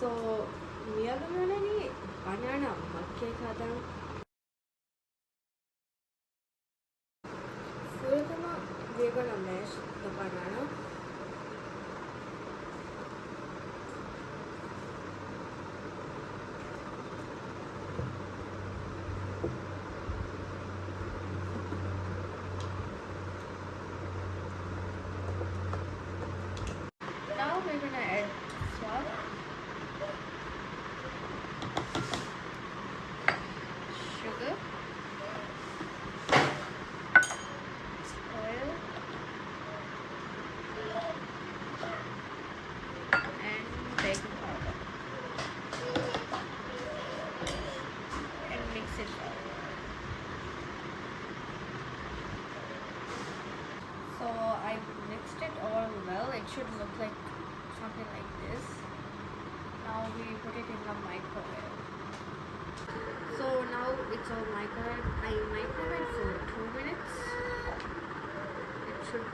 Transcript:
So we are gonna need banana cake hadang. Furthermore, we're gonna mash the banana. Now we're gonna add salt, sugar, oil, and baking powder, and mix it well. So I mixed it all well. It should look like something like this. Now we put it in the microwave. So now it's all microwave. I microwave for 2 minutes. It should